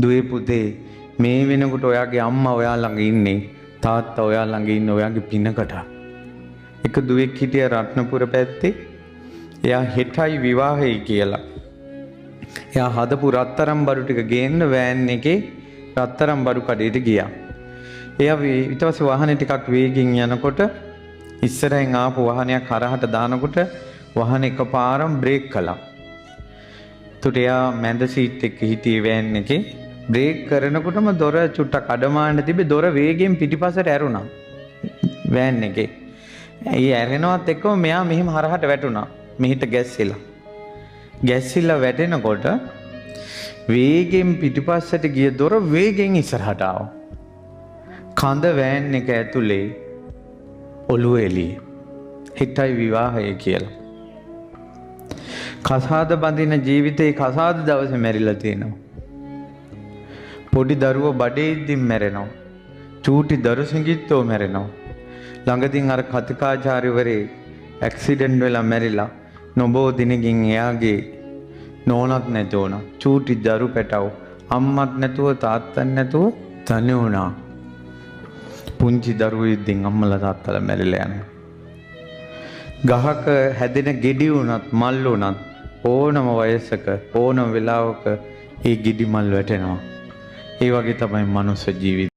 දුවේ පුතේ මේ වෙනකොට ඔයාගේ අම්මා ඔයා ළඟ ඉන්නේ තාත්තා ඔයා ළඟ ඉන්නේ ඔයාගේ පිනකට. එක දුවෙක් හිටිය රත්නපුර පැත්තේ. එයා හෙටයි විවාහයි කියලා. එයා හදපු රත්තරන් බඩු ටික ගේන්න වෑන් එකේ රත්තරන් බඩු කඩේට ගියා. එයා ඊට පස්සේ වාහනේ ටිකක් වේගෙන් යනකොට ඉස්සරහින් ආපු වාහනයක් හරහට දානකොට වාහනේ එකපාරම බ්‍රේක් කළා. ඒකට එයා මැද සීට් එකේ හිටියේ වෑන් එකේ බ්‍රේක් කරනකොටම දොර චුට්ටක් අඩමාන්න තිබ්බේ දොර වේගෙන් පිටිපස්සට ඇරුණා. වෑන් එකේ. ඒ ඇරෙනවත් එක්කම මෙයා මෙහෙම හරහට වැටුණා. මෙහිට ගැස්සිලා. ගැස්සිලා වැටෙනකොට වේගෙන් පිටිපස්සට ගිය දොර වේගෙන් ඉස්සරහට ආවා. කඳ වෑන් එක ඇතුලේ ඔළුව එළියේ. හිටයි විවාහය කියලා. කසාද බඳින ජීවිතේ කසාද දවසේ මැරිලා තියෙනවා. පොඩි දරුවෝ බඩේ ඉද්දින් මැරෙනවා. චූටි දරු සිඟිත්තෝ මැරෙනවා. ළඟදීන් අර කතිකාචාර්යවරේ ඇක්සිඩන්ට් වෙලා මැරිලා නොබෝ දිනකින් එයාගේ නෝනක් නැති වුණා. චූටි දරු පැටව අම්මත් නැතුව තාත්තත් නැතුව තනි වුණා. පුංචි දරුවෝ ඉද්දින් අම්මලා තාත්තලා මැරිලා යනවා. ගහක හැදෙන ගෙඩි වුණත් මල් වුණත් ඕනම වයසක ඕනම වෙලාවක ඒ ගෙඩි මල් වැටෙනවා. ඒ වගේ තමයි මනුස්ස ජීවිතය.